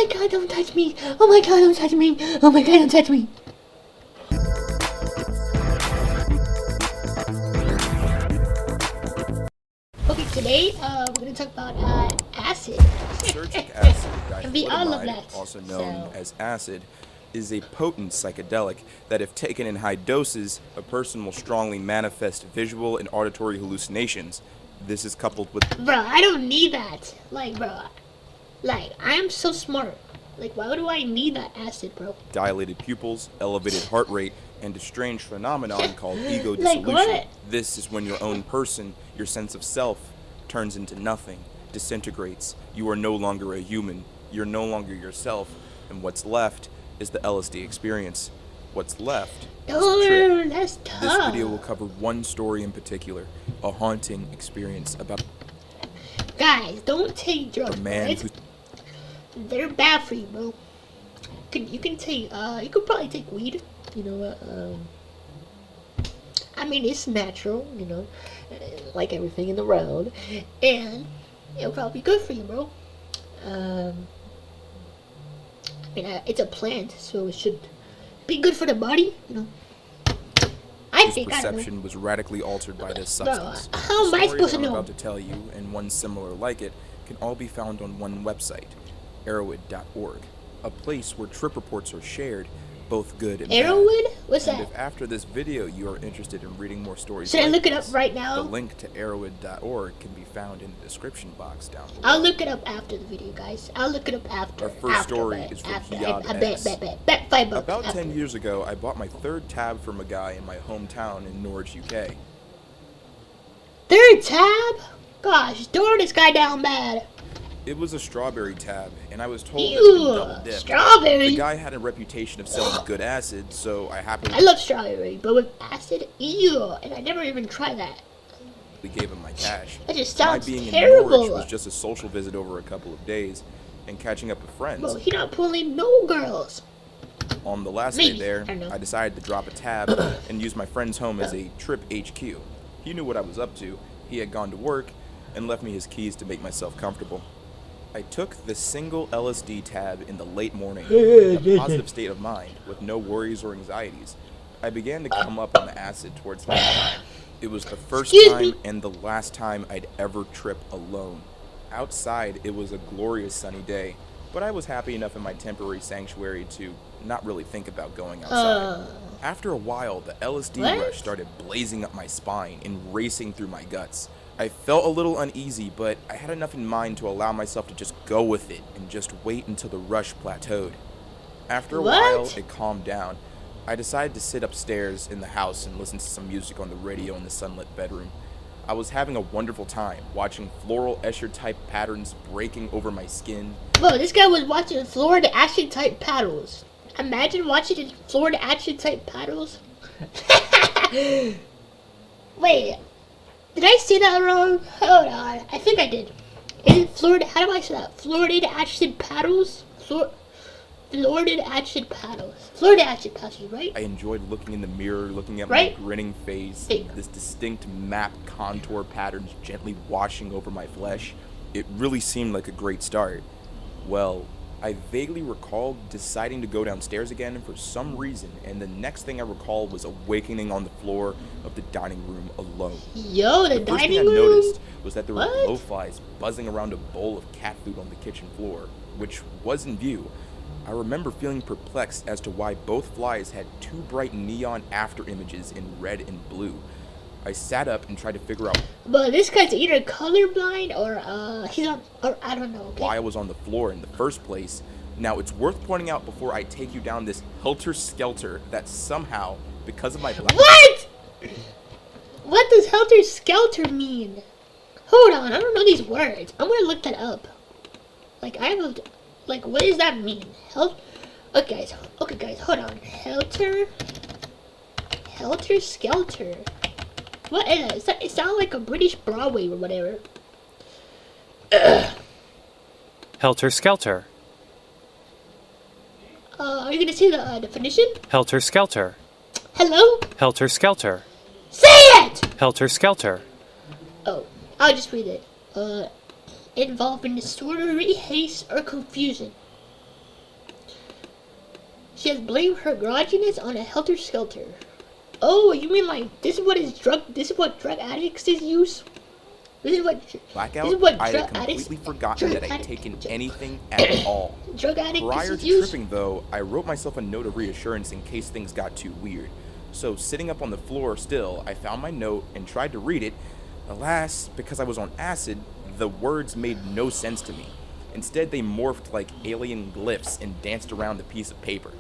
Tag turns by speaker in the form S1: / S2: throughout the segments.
S1: my god, don't touch me. Oh my god, don't touch me. Oh my god, don't touch me. Okay, today we're gonna talk about acid.
S2: Lysergic acid,
S1: And we all love
S2: diflutamide,
S1: that.
S2: also known
S1: So-
S2: as acid, is a potent psychedelic that, if taken in high doses, a person will strongly manifest visual and auditory hallucinations. This is coupled with
S1: Bro, I don't need that. Like, bro, like I am so smart. Like, why do I need that acid, bro?
S2: dilated pupils, elevated heart rate, and a strange phenomenon called ego
S1: Like
S2: dissolution.
S1: what?
S2: This is when your own person, your sense of self, turns into nothing, disintegrates. You are no longer a human. You're no longer yourself, and what's left is the LSD experience. What's left is the trip.
S1: Oh, that's tough.
S2: This video will cover one story in particular, a haunting experience about
S1: Guys, don't take drugs.
S2: a
S1: bro.
S2: man who
S1: They're bad for you, bro. You can take you could probably take weed. You know what? I mean, it's natural. You know, like everything in the world, and it'll probably be good for you, bro. I mean, it's a plant, so it should be good for the body. You know. I
S2: his
S1: think I don't know.
S2: perception was radically altered by this
S1: Bro,
S2: substance.
S1: how am
S2: The
S1: I
S2: story
S1: supposed
S2: that
S1: to
S2: I'm
S1: know?
S2: about to tell you, and one similar like it, can all be found on one website, Arrowwood.org, a place where trip reports are shared, both good and bad.
S1: Arrowwood? What's
S2: And
S1: that?
S2: if after this video you are interested in reading more stories
S1: Should I
S2: like
S1: look it up
S2: this,
S1: right
S2: the
S1: now?
S2: link to Arrowwood.org can be found in the description box down below.
S1: I'll look it up after the video, guys. I'll look it up after.
S2: Our first story
S1: but
S2: is from
S1: after.
S2: Ziad
S1: I bet,
S2: S.
S1: bet $5.
S2: About
S1: after.
S2: 10 years ago, I bought my third tab from a guy in my hometown in Norwich, UK.
S1: Third tab? Gosh, door this guy down bad.
S2: It was a strawberry tab, and I was told it's been double
S1: Ew,
S2: dipped.
S1: strawberry.
S2: The guy had a reputation of selling good acid, so I happily
S1: I love strawberry, but with acid, ew. And I never even tried that.
S2: gave him my cash.
S1: That just
S2: My
S1: sounds
S2: being in
S1: terrible.
S2: Norwich was just a social visit over a couple of days, and catching up with friends.
S1: Bro, he not pulling no girls.
S2: On the last
S1: Maybe,
S2: day there,
S1: I don't know.
S2: I decided to drop a tab and use my friend's home as a trip HQ. He knew what I was up to. He had gone to work and left me his keys to make myself comfortable. I took the single LSD tab in the late morning, in a positive state of mind, with no worries or anxieties. I began to come up on the acid towards lunchtime. It was the first
S1: Excuse
S2: time
S1: me.
S2: and the last time I'd ever trip alone. Outside, it was a glorious sunny day, but I was happy enough in my temporary sanctuary to not really think about going outside. After a while, the LSD
S1: What?
S2: rush started blazing up my spine and racing through my guts. I felt a little uneasy, but I had enough in mind to allow myself to just go with it and just wait until the rush plateaued. After a while,
S1: What?
S2: it calmed down. I decided to sit upstairs in the house and listen to some music on the radio in the sunlit bedroom. I was having a wonderful time watching floral Escher-type patterns breaking over my skin.
S1: Bro, this guy was watching Florida Action type paddles. Imagine watching Florida Action type paddles. Wait, did I say that wrong? Hold on, I think I did. Is it Florida? How do I say that? Florida Action paddles. Florida Action paddles. Florida Action paddles, right?
S2: I enjoyed looking in the mirror, looking at
S1: Right?
S2: my grinning face,
S1: Hey.
S2: this distinct map contour patterns gently washing over my flesh. It really seemed like a great start. Well, I vaguely recalled deciding to go downstairs again for some reason, and the next thing I recall was awakening on the floor of the dining room alone.
S1: Yo, the
S2: The first thing
S1: dining
S2: I
S1: room.
S2: noticed was that there were
S1: What?
S2: blowflies buzzing around a bowl of cat food on the kitchen floor, which was in view. I remember feeling perplexed as to why both flies had two bright neon after images in red and blue. I sat up and tried to figure out
S1: But this guy's either colorblind or he's on, or I don't know. Okay?
S2: why I was on the floor in the first place. Now, it's worth pointing out before I take you down this helter-skelter that somehow, because of my black...
S1: What? What does helter skelter mean? Hold on, I don't know these words. I'm gonna look that up. Like I have a, like what does that mean? Okay guys, hold on. Helter skelter. What is that? It sounds like a British Broadway or whatever.
S3: Helter Skelter.
S1: Are you gonna say the definition?
S3: Helter Skelter.
S1: Hello?
S3: Helter Skelter.
S1: Say it!
S3: Helter Skelter.
S1: Oh, I'll just read it. Involving disorderly haste or confusion. She has blamed her grogginess on a helter skelter. Oh, you mean like this is what drug addicts use?
S2: Blackout,
S1: This is what
S2: I had
S1: drug
S2: completely
S1: addicts-
S2: forgotten
S1: drug
S2: that I'd
S1: addict-
S2: taken anything at all.
S1: Drug addicts
S2: Prior to
S1: use?
S2: tripping, though, I wrote myself a note of reassurance in case things got too weird. So, sitting up on the floor still, I found my note and tried to read it. Alas, because I was on acid, the words made no sense to me. Instead, they morphed like alien glyphs and danced around the piece of paper.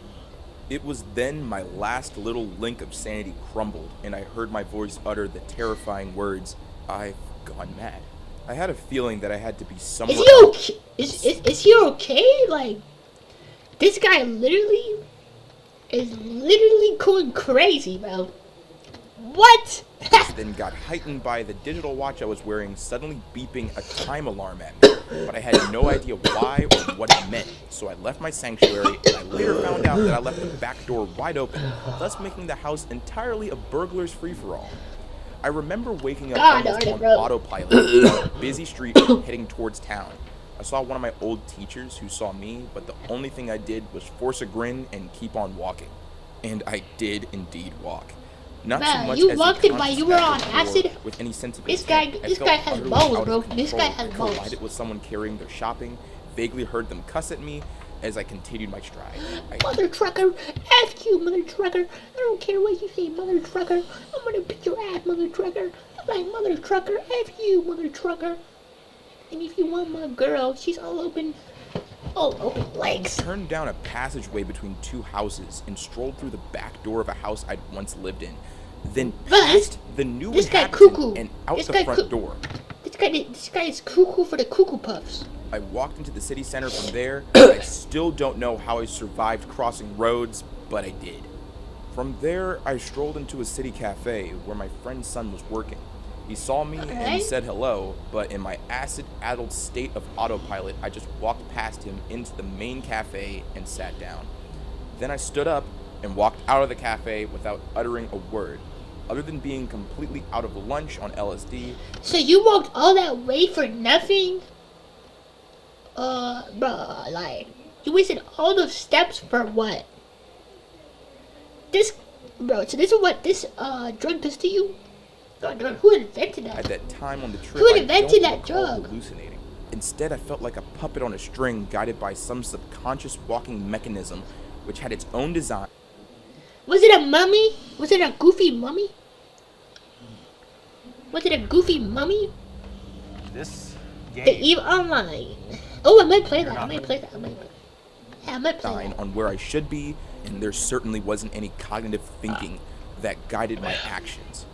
S2: It was then my last little link of sanity crumbled, and I heard my voice utter the terrifying words, "I've gone mad." I had a feeling that I had to be somewhere
S1: Is he okay? Is he okay? Like, this guy is literally going crazy, bro. What?
S2: This then got heightened by the digital watch I was wearing suddenly beeping a time alarm at me, but I had no idea why or what it meant, so I left my sanctuary, and I later found out that I left the back door wide open, thus making the house entirely a burglar's free-for-all. I remember waking up
S1: God
S2: almost
S1: darn it,
S2: on
S1: bro.
S2: autopilot on a busy street heading towards town. I saw one of my old teachers who saw me, but the only thing I did was force a grin and keep on walking. And I did indeed walk. Not so
S1: Man,
S2: much
S1: you
S2: as
S1: walked
S2: the
S1: it while
S2: conscious
S1: you were on
S2: effort or
S1: acid?
S2: with any sense of
S1: This
S2: intent.
S1: guy-
S2: I
S1: this
S2: felt
S1: guy has
S2: utterly
S1: balls,
S2: out of
S1: bro. This guy
S2: control.
S1: has
S2: I
S1: balls.
S2: collided with someone carrying their shopping, vaguely heard them cuss at me as I continued my stride.
S1: Mother trucker, F you, mother trucker. I don't care what you say, mother trucker. I'm gonna beat your ass, mother trucker. I'm like, mother trucker, F you, mother trucker. And if you want my girl, she's all open legs.
S2: Turned down a passageway between two houses and strolled through the back door of a house I'd once lived in. Then past the new
S1: this guy
S2: inhabitant
S1: cuckoo.
S2: and out
S1: This
S2: the
S1: guy
S2: front door.
S1: This guy is cuckoo for the Cuckoo Puffs.
S2: I walked into the city center from there. I still don't know how I survived crossing roads, but I did. From there, I strolled into a city cafe where my friend's son was working. He saw me and
S1: Alright.
S2: said hello, but in my acid-addled state of autopilot, I just walked past him into the main cafe and sat down. Then I stood up and walked out of the cafe without uttering a word, other than being completely out of lunch on LSD.
S1: So you walked all that way for nothing? Bruh, like, you wasted all those steps for what? So this is what this, drug does to you? God, who invented
S2: At
S1: that?
S2: that time on the trip,
S1: Who
S2: I
S1: invented
S2: don't
S1: that
S2: recall
S1: drug?
S2: hallucinating. Instead, I felt like a puppet on a string guided by some subconscious walking mechanism which had its own design.
S1: Was it a mummy? Was it a goofy mummy? Was it a goofy mummy?
S4: This
S1: The
S4: game.
S1: Eve Online. Oh, I might play that. I might play that. I might play
S2: Sign
S1: that.
S2: on where I should be, and there certainly wasn't any cognitive thinking that guided my actions.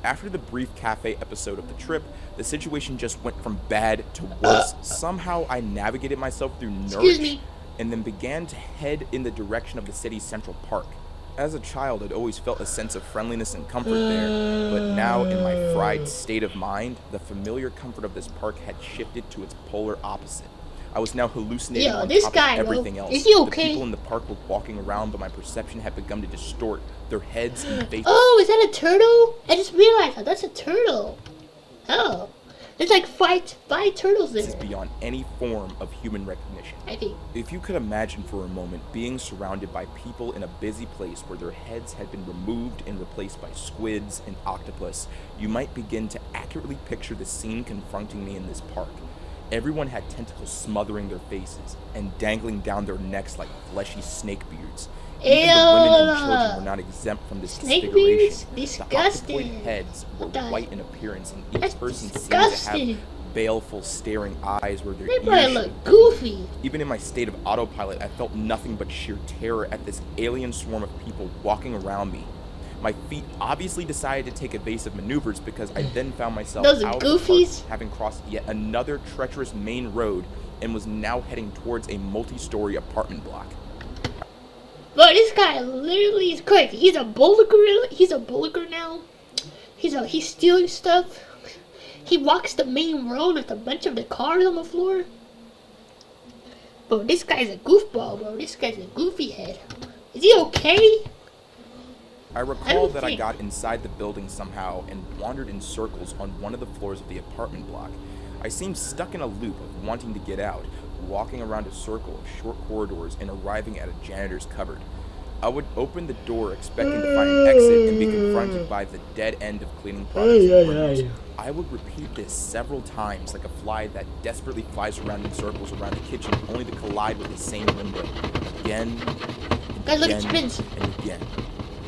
S2: After the brief cafe episode of the trip, the situation just went from bad to worse. Somehow I navigated myself through
S1: Excuse
S2: Nourish
S1: me.
S2: and then began to head in the direction of the city's Central Park. As a child, I'd always felt a sense of friendliness and comfort there, but now in my fried state of mind, the familiar comfort of this park had shifted to its polar opposite. I was now hallucinating
S1: Yo,
S2: on
S1: this
S2: top
S1: guy,
S2: of
S1: bro.
S2: everything else.
S1: Is he okay?
S2: The people in the park were walking around, but my perception had begun to distort. Their heads and faces.
S1: Oh, is that a turtle? I just realized that that's a turtle. Oh, there's like five turtles
S2: This is
S1: there.
S2: beyond any form of human recognition.
S1: I think.
S2: If you could imagine for a moment being surrounded by people in a busy place where their heads had been removed and replaced by squids and octopus, you might begin to accurately picture the scene confronting me in this park. Everyone had tentacles smothering their faces and dangling down their necks like fleshy snake beards. Even the women and children were not exempt from this
S1: Snake
S2: disfiguration.
S1: beards?
S2: The
S1: Disgusting.
S2: octopoid heads were
S1: What the-
S2: white in appearance, and each
S1: That's
S2: person seemed to
S1: disgusting.
S2: have baleful, staring eyes where their
S1: They
S2: ears
S1: probably
S2: should
S1: look goofy.
S2: even in my state of autopilot, I felt nothing but sheer terror at this alien swarm of people walking around me. My feet obviously decided to take evasive maneuvers because I then found myself
S1: Those
S2: out of the park,
S1: goofies?
S2: having crossed yet another treacherous main road and was now heading towards a multi-story apartment block.
S1: But this guy literally is crazy. He's a bulliger. He's a bulliger now. He's stealing stuff. He walks the main road with a bunch of the cars on the floor. Bro, this guy's a goofball, bro. This guy's a goofy head. Is he okay?
S2: I recall
S1: don't
S2: that I
S1: think-
S2: got inside the building somehow and wandered in circles on one of the floors of the apartment block. I seemed stuck in a loop of wanting to get out, walking around a circle of short corridors and arriving at a janitor's cupboard. I would open the door expecting to find an exit and be confronted by the dead end of cleaning products and rooms. I would repeat this several times like a fly that desperately flies around in circles around the kitchen only to collide with the same window. Again, and
S1: Guys, look, it
S2: again,
S1: spins.
S2: and again.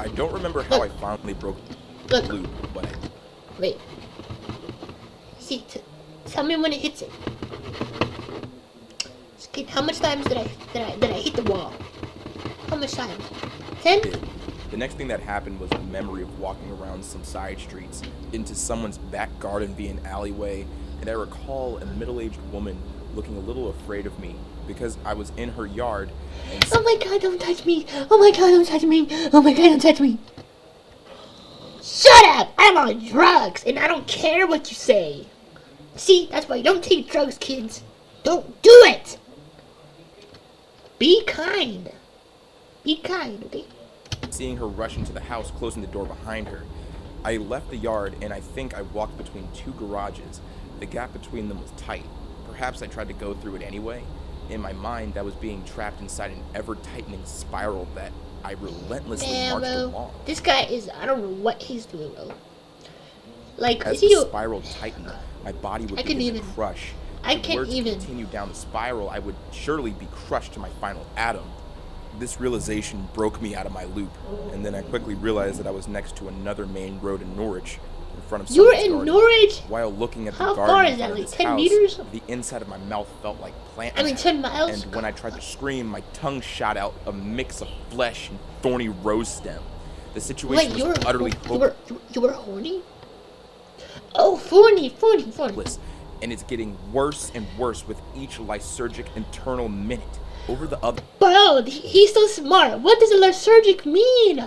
S2: I don't remember how
S1: Look.
S2: I finally broke
S1: Look.
S2: the loop, but I
S1: Wait. See, tell me when it hits it. Okay, how much times did I hit the wall? How much times? 10?
S2: did. The next thing that happened was the memory of walking around some side streets into someone's back garden via an alleyway, and I recall a middle-aged woman looking a little afraid of me because I was in her yard and
S1: Oh my god, don't touch me! Oh my god, don't touch me! Oh my god, don't touch me! Shut up! I'm on drugs, and I don't care what you say. See, that's why you don't take drugs, kids. Don't do it! Be kind. Be kind, okay?
S2: seeing her rush into the house, closing the door behind her. I left the yard, and I think I walked between two garages. The gap between them was tight. Perhaps I tried to go through it anyway. In my mind, I was being trapped inside an ever-tightening spiral that I relentlessly marched
S1: bro.
S2: along.
S1: This guy is, I don't know what he's doing, bro. Like,
S2: As
S1: is
S2: the
S1: he...
S2: spiral tightened, my body would
S1: I couldn't
S2: begin to
S1: even-
S2: crush.
S1: I
S2: If
S1: can't
S2: were to
S1: even-
S2: continue down the spiral, I would surely be crushed to my final atom. This realization broke me out of my loop, and then I quickly realized that I was next to another main road in Norwich, in front of
S1: You're
S2: someone's
S1: in
S2: garden.
S1: Norwich?
S2: While looking at the
S1: How
S2: garden
S1: far
S2: in
S1: is that,
S2: front of
S1: like
S2: this
S1: 10
S2: house,
S1: meters?
S2: the inside of my mouth felt like plant.
S1: I mean, 10 miles?
S2: And when I tried to scream, my tongue shot out a mix of flesh and thorny rose stem. The situation
S1: Wait,
S2: was utterly
S1: you were horny? Oh, horny.
S2: hopeless, and it's getting worse and worse with each lysergic internal minute. Over the other
S1: Bro, he's so smart. What does a lysergic mean?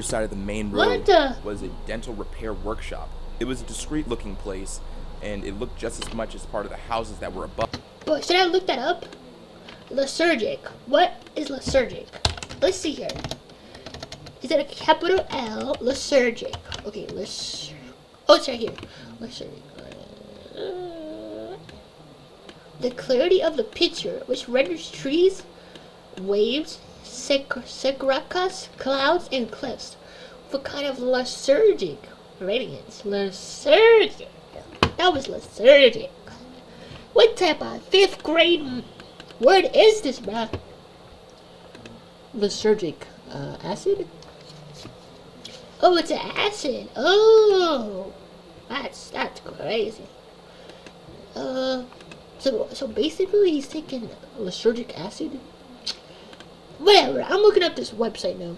S2: side of the main
S1: What
S2: road
S1: the-
S2: was a dental repair workshop. It was a discreet looking place, and it looked just as much as part of the houses that were above.
S1: But should I look that up? Lysergic. What is lysergic? Let's see here. Is it a capital L? Lysergic. Okay, oh, it's right here. Lysergic. The clarity of the picture, which renders trees, waves, sacracas, clouds, and cliffs with a kind of lysergic radiance. Lysergic. That was lysergic. What type of 5th grade word is this, bruh? Lysergic acid? Oh, it's an acid. Oh, that's crazy. So basically he's taking lysergic acid. Whatever. I'm looking up this website now.